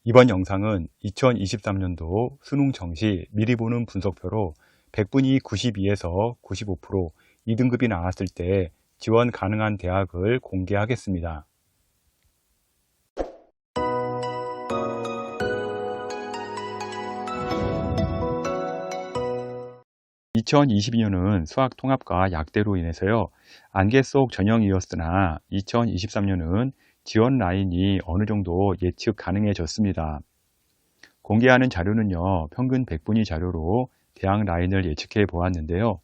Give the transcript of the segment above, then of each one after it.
이번 영상은 2023년도 수능 정시 미리 보는 분석표로 100분위 92에서 95% 2등급이 나왔을 때 지원 가능한 대학을 공개하겠습니다. 2022년은 수학 통합과 약대로 인해서요, 안개 속 전형이었으나 2023년은 지원 라인이 어느 정도 예측 가능해졌습니다. 공개하는 자료는요, 평균 100분위 자료로 대학 라인을 예측해 보았는데요.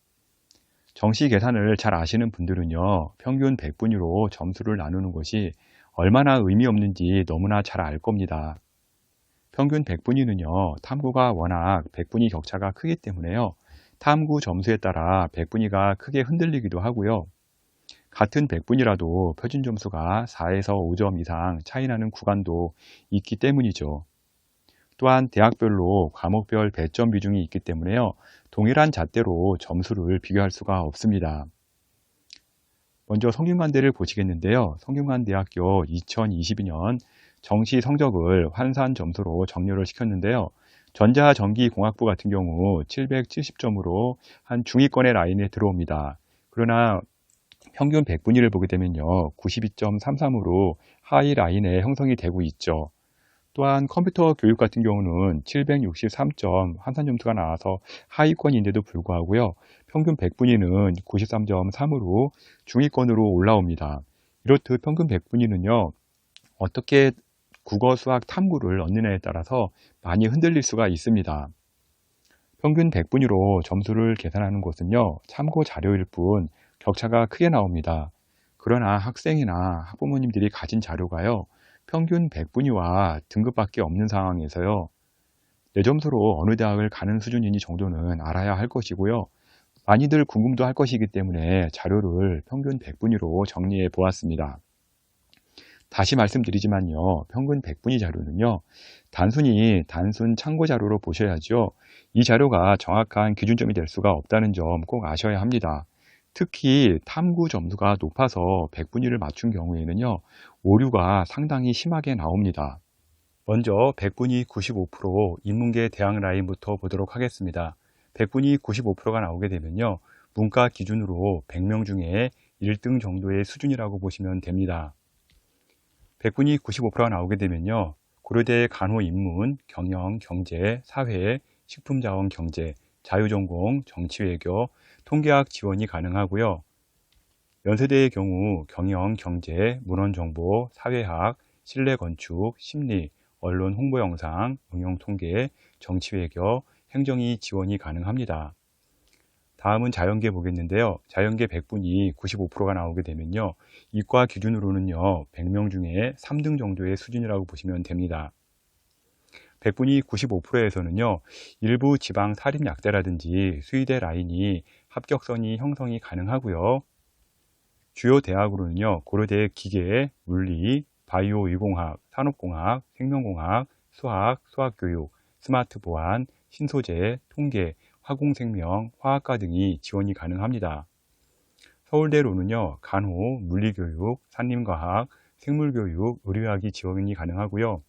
정시 계산을 잘 아시는 분들은요, 평균 100분위로 점수를 나누는 것이 얼마나 의미 없는지 너무나 잘 알 겁니다. 평균 100분위는요, 탐구가 워낙 100분위 격차가 크기 때문에요, 탐구 점수에 따라 100분위가 크게 흔들리기도 하고요. 같은 100분위라도 표준 점수가 4에서 5점 이상 차이 나는 구간도 있기 때문이죠. 또한 대학별로 과목별 배점 비중이 있기 때문에요, 동일한 잣대로 점수를 비교할 수가 없습니다. 먼저 성균관대를 보시겠는데요. 성균관대학교 2022년 정시 성적을 환산 점수로 정렬을 시켰는데요. 전자전기공학부 같은 경우 770점으로 한 중위권의 라인에 들어옵니다. 그러나 평균 100분위를 보게 되면요, 92.33으로 하위 라인에 형성이 되고 있죠. 또한 컴퓨터 교육 같은 경우는 763점 환산 점수가 나와서 하위권인데도 불구하고요, 평균 100분위는 93.3으로 중위권으로 올라옵니다. 이렇듯 평균 100분위는요, 어떻게 국어, 수학, 탐구를 얻느냐에 따라서 많이 흔들릴 수가 있습니다. 평균 100분위로 점수를 계산하는 것은요, 참고 자료일 뿐 격차가 크게 나옵니다. 그러나 학생이나 학부모님들이 가진 자료가요, 평균 100분위와 등급밖에 없는 상황에서요, 내 점수로 어느 대학을 가는 수준인지 정도는 알아야 할 것이고요. 많이들 궁금도 할 것이기 때문에 자료를 평균 100분위로 정리해 보았습니다. 다시 말씀드리지만요, 평균 100분위 자료는요, 단순 참고 자료로 보셔야죠. 이 자료가 정확한 기준점이 될 수가 없다는 점 꼭 아셔야 합니다. 특히 탐구 점수가 높아서 100분위를 맞춘 경우에는요, 오류가 상당히 심하게 나옵니다. 먼저 100분위 95% 인문계 대학 라인부터 보도록 하겠습니다. 100분위 95%가 나오게 되면요, 문과 기준으로 100명 중에 1등 정도의 수준이라고 보시면 됩니다. 100분위 95%가 나오게 되면요, 고려대 간호인문, 경영, 경제, 사회, 식품자원 경제, 자유전공, 정치외교, 통계학 지원이 가능하고요. 연세대의 경우 경영, 경제, 문헌정보, 사회학, 실내건축, 심리, 언론 홍보영상, 응용통계, 정치외교, 행정이 지원이 가능합니다. 다음은 자연계 보겠는데요. 자연계 100분위 95%가 나오게 되면요, 이과 기준으로는요, 100명 중에 3등 정도의 수준이라고 보시면 됩니다. 100분위 95%에서는요, 일부 지방 사립약대라든지 수의대 라인이 합격선이 형성이 가능하고요. 주요 대학으로는요, 고려대 기계, 물리, 바이오 의공학, 산업공학, 생명공학, 수학, 수학교육, 스마트 보안, 신소재, 통계, 화공생명, 화학과 등이 지원이 가능합니다. 서울대로는요, 간호, 물리교육, 산림과학, 생물교육, 의료학이 지원이 가능하고요.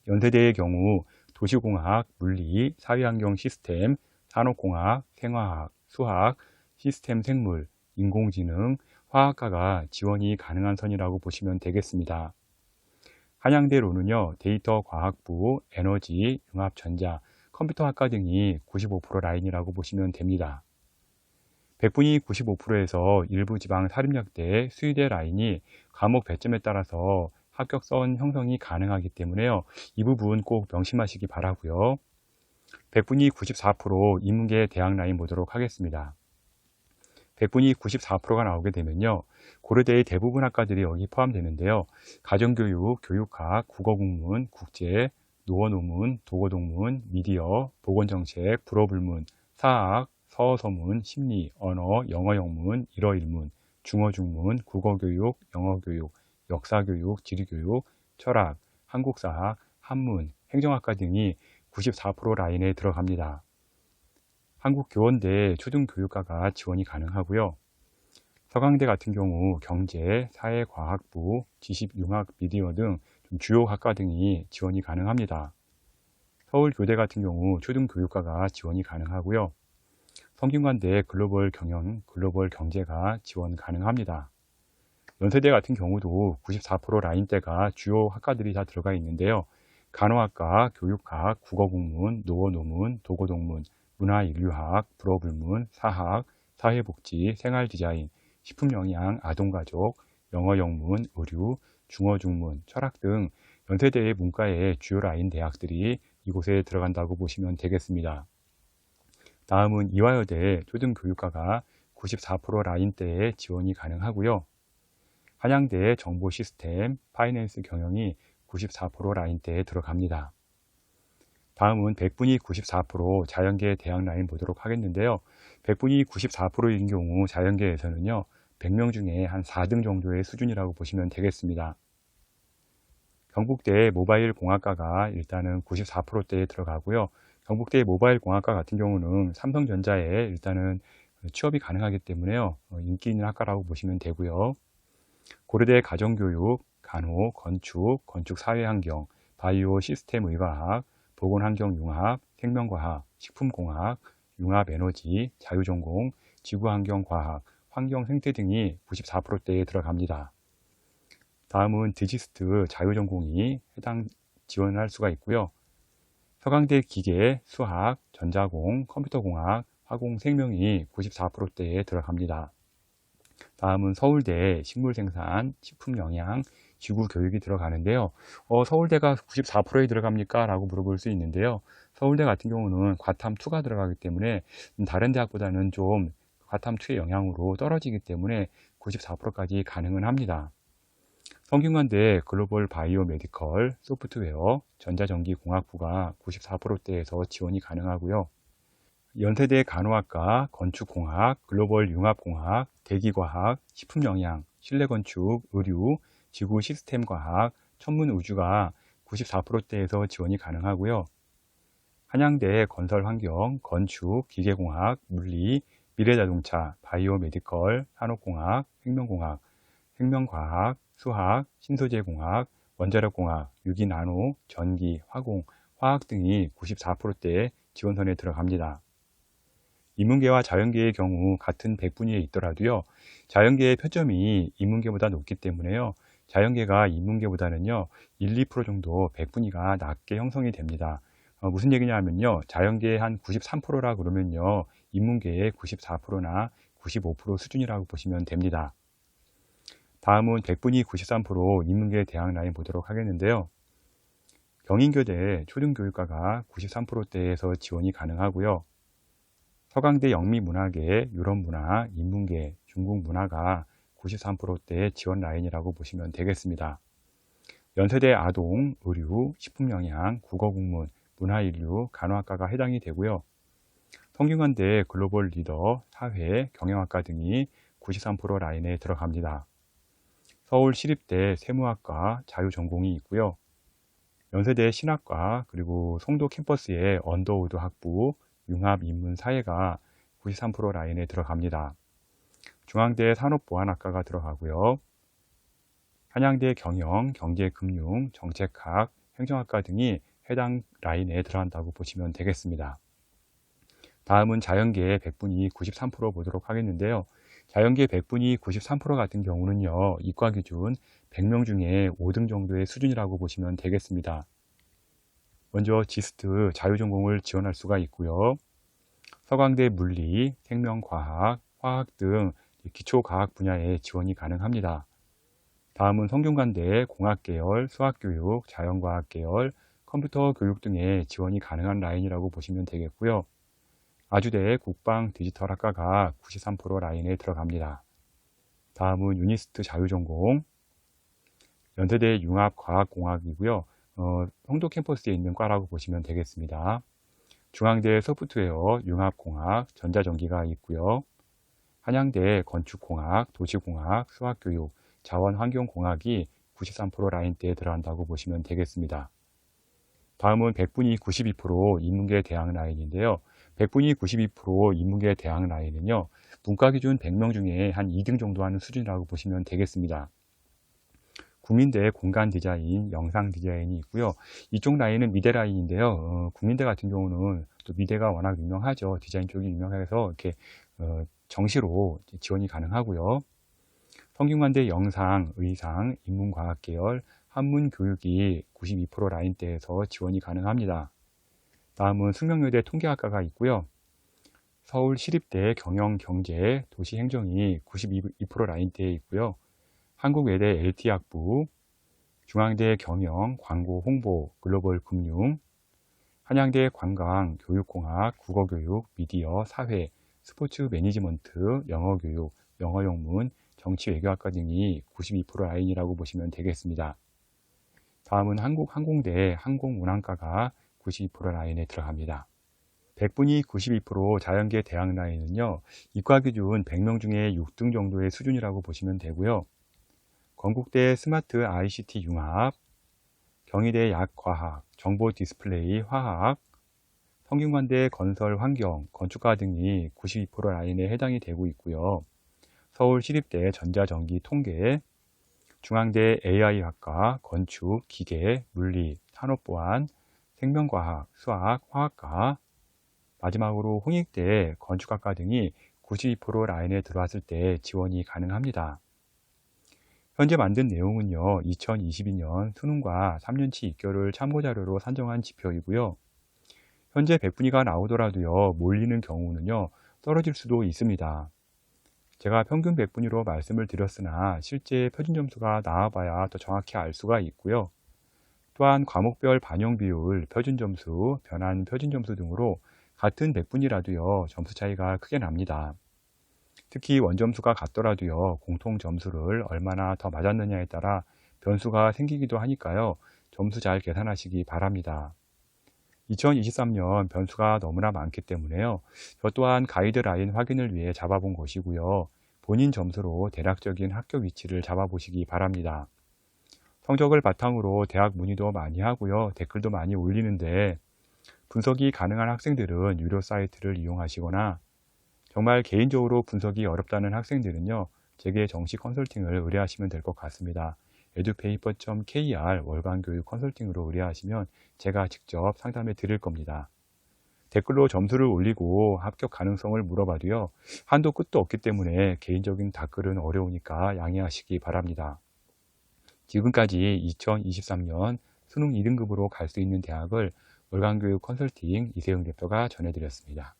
연세대의 경우 도시공학, 물리, 사회환경 시스템, 산업공학, 생화학, 수학, 시스템 생물, 인공지능, 화학과가 지원이 가능한 선이라고 보시면 되겠습니다. 한양대로는요, 데이터과학부, 에너지, 융합전자, 컴퓨터학과 등이 95% 라인이라고 보시면 됩니다. 100분위 95%에서 일부 지방 사립약대, 수의대 라인이 과목 배점에 따라서 합격선 형성이 가능하기 때문에요, 이 부분 꼭 명심하시기 바라고요. 100분위 94% 인문계 대학 라인 보도록 하겠습니다. 100분위 94%가 나오게 되면요, 고려대의 대부분 학과들이 여기 포함되는데요, 가정교육, 교육학, 국어국문, 국제, 노원오문, 도고동문, 미디어, 보건정책, 불어불문, 사학, 서서문, 심리, 언어, 영어영문, 일어일문, 중어중문, 국어교육, 영어교육, 역사교육, 지리교육, 철학, 한국사학, 한문, 행정학과 등이 94% 라인에 들어갑니다. 한국교원대 초등교육과가 지원이 가능하고요. 서강대 같은 경우 경제, 사회과학부, 지식융합 미디어 등 주요 학과 등이 지원이 가능합니다. 서울교대 같은 경우 초등교육과가 지원이 가능하고요. 성균관대 글로벌 경영, 글로벌 경제가 지원 가능합니다. 연세대 같은 경우도 94% 라인대가 주요 학과들이 다 들어가 있는데요. 간호학과, 교육학, 국어국문, 노어노문, 도고동문, 문화인류학, 불어불문, 사학, 사회복지, 생활디자인, 식품영양, 아동가족, 영어영문, 의류, 중어중문, 철학 등 연세대의 문과의 주요 라인 대학들이 이곳에 들어간다고 보시면 되겠습니다. 다음은 이화여대 초등교육과가 94% 라인대에 지원이 가능하고요. 한양대 정보시스템, 파이낸스 경영이 94% 라인대에 들어갑니다. 다음은 백분위 94% 자연계 대학 라인 보도록 하겠는데요. 백분위 94%인 경우 자연계에서는요, 100명 중에 한 4등 정도의 수준이라고 보시면 되겠습니다. 경북대 모바일 공학과가 일단은 94%대에 들어가고요. 경북대 모바일 공학과 같은 경우는 삼성전자에 일단은 취업이 가능하기 때문에요, 인기 있는 학과라고 보시면 되고요. 고려대 가정교육, 간호, 건축, 건축사회환경, 바이오 시스템 의과학, 보건환경융합, 생명과학, 식품공학, 융합에너지, 자유전공, 지구환경과학, 환경생태 등이 94%대에 들어갑니다. 다음은 디지스트 자유전공이 해당 지원할 수가 있고요. 서강대 기계, 수학, 전자공, 컴퓨터공학, 화공생명이 94%대에 들어갑니다. 다음은 서울대 식물생산, 식품영양, 지구교육이 들어가는데요. 서울대가 94%에 들어갑니까? 라고 물어볼 수 있는데요. 서울대 같은 경우는 과탐2가 들어가기 때문에 다른 대학보다는 좀 과탐2의 영향으로 떨어지기 때문에 94%까지 가능은 합니다. 성균관대 글로벌 바이오 메디컬, 소프트웨어, 전자전기공학부가 94%대에서 지원이 가능하고요. 연세대 간호학과, 건축공학, 글로벌 융합공학, 대기과학, 식품영양, 실내건축, 의류, 지구시스템과학, 천문우주가 94%대에서 지원이 가능하고요. 한양대 건설환경, 건축, 기계공학, 물리, 미래자동차, 바이오메디컬, 산업공학, 생명공학, 생명과학, 수학, 신소재공학, 원자력공학, 유기나노, 전기, 화공, 화학 등이 94%대 지원선에 들어갑니다. 인문계와 자연계의 경우 같은 백분위에 있더라도요, 자연계의 표점이 인문계보다 높기 때문에요, 자연계가 인문계보다는요 1~2% 정도 백분위가 낮게 형성이 됩니다. 무슨 얘기냐면요, 자연계의 한 93%라 그러면요 인문계의 94%나 95% 수준이라고 보시면 됩니다. 다음은 백분위 93% 인문계 대학 라인 보도록 하겠는데요. 경인교대 초등교육과가 93%대에서 지원이 가능하고요. 서강대 영미문화계, 유럽문화, 인문계, 중국문화가 93%대 지원 라인이라고 보시면 되겠습니다. 연세대 아동, 의류, 식품영양, 국어국문, 문화인류, 간호학과가 해당이 되고요. 성균관대 글로벌 리더, 사회, 경영학과 등이 93% 라인에 들어갑니다. 서울시립대 세무학과, 자유전공이 있고요. 연세대 신학과, 그리고 송도 캠퍼스의 언더우드 학부, 융합인문사회가 93% 라인에 들어갑니다. 중앙대 산업보안학과가 들어가고요. 한양대 경영, 경제금융, 정책학, 행정학과 등이 해당 라인에 들어간다고 보시면 되겠습니다. 다음은 자연계 백분위 93% 보도록 하겠는데요. 자연계 백분위 93% 같은 경우는요, 이과 기준 100명 중에 5등 정도의 수준이라고 보시면 되겠습니다. 먼저 지스트 자유전공을 지원할 수가 있고요. 서강대 물리, 생명과학, 화학 등 기초과학 분야에 지원이 가능합니다. 다음은 성균관대 공학계열, 수학교육, 자연과학계열, 컴퓨터 교육 등의 지원이 가능한 라인이라고 보시면 되겠고요. 아주대 국방 디지털학과가 93% 라인에 들어갑니다. 다음은 유니스트 자유전공, 연세대 융합과학공학이고요. 송도 캠퍼스에 있는 과라고 보시면 되겠습니다. 중앙대 소프트웨어, 융합공학, 전자전기가 있고요. 한양대 건축공학, 도시공학, 수학교육, 자원환경공학이 93% 라인대에 들어간다고 보시면 되겠습니다. 다음은 백분위 92% 인문계 대학 라인인데요. 백분위 92% 인문계 대학 라인은요, 문과 기준 100명 중에 한 2등 정도 하는 수준이라고 보시면 되겠습니다. 국민대 공간 디자인, 영상 디자인이 있고요. 이쪽 라인은 미대 라인인데요. 국민대 같은 경우는 또 미대가 워낙 유명하죠. 디자인 쪽이 유명해서 이렇게 정시로 지원이 가능하고요. 성균관대 영상, 의상, 인문과학 계열, 한문교육이 92% 라인대에서 지원이 가능합니다. 다음은 숙명여대 통계학과가 있고요. 서울시립대 경영경제, 도시행정이 92% 라인대에 있고요. 한국외대 LT학부, 중앙대 경영, 광고, 홍보, 글로벌 금융, 한양대 관광, 교육공학, 국어교육, 미디어, 사회, 스포츠 매니지먼트, 영어교육, 영어영문, 정치외교학과 등이 92% 라인이라고 보시면 되겠습니다. 다음은 한국항공대 항공운항과가 92% 라인에 들어갑니다. 100분위 92% 자연계 대학 라인은요, 이과기준 100명 중에 6등 정도의 수준이라고 보시면 되고요. 건국대 스마트 ICT 융합, 경희대 약과학, 정보 디스플레이 화학, 성균관대 건설 환경, 건축과 등이 92% 라인에 해당이 되고 있고요. 서울시립대 전자전기 통계, 중앙대 AI학과, 건축, 기계, 물리, 산업보안, 생명과학, 수학, 화학과, 마지막으로 홍익대 건축학과 등이 92% 라인에 들어왔을 때 지원이 가능합니다. 현재 만든 내용은요, 2022년 수능과 3년치 입결을 참고자료로 산정한 지표이고요. 현재 100분위가 나오더라도요, 몰리는 경우는요, 떨어질 수도 있습니다. 제가 평균 100분위로 말씀을 드렸으나 실제 표준 점수가 나와봐야 더 정확히 알 수가 있고요. 또한 과목별 반영 비율, 표준 점수, 변환 표준 점수 등으로 같은 100분위라도요, 점수 차이가 크게 납니다. 특히 원점수가 같더라도요, 공통 점수를 얼마나 더 맞았느냐에 따라 변수가 생기기도 하니까요, 점수 잘 계산하시기 바랍니다. 2023년 변수가 너무나 많기 때문에요, 저 또한 가이드라인 확인을 위해 잡아본 것이고요, 본인 점수로 대략적인 학교 위치를 잡아보시기 바랍니다. 성적을 바탕으로 대학 문의도 많이 하고요, 댓글도 많이 올리는데 분석이 가능한 학생들은 유료 사이트를 이용하시거나 정말 개인적으로 분석이 어렵다는 학생들은요, 제게 정식 컨설팅을 의뢰하시면 될 것 같습니다. edupaper.kr 월간 교육 컨설팅으로 의뢰하시면 제가 직접 상담해 드릴 겁니다. 댓글로 점수를 올리고 합격 가능성을 물어봐도요, 한도 끝도 없기 때문에 개인적인 답글은 어려우니까 양해하시기 바랍니다. 지금까지 2023년 수능 2등급으로 갈 수 있는 대학을 월간 교육 컨설팅 이세영 대표가 전해드렸습니다.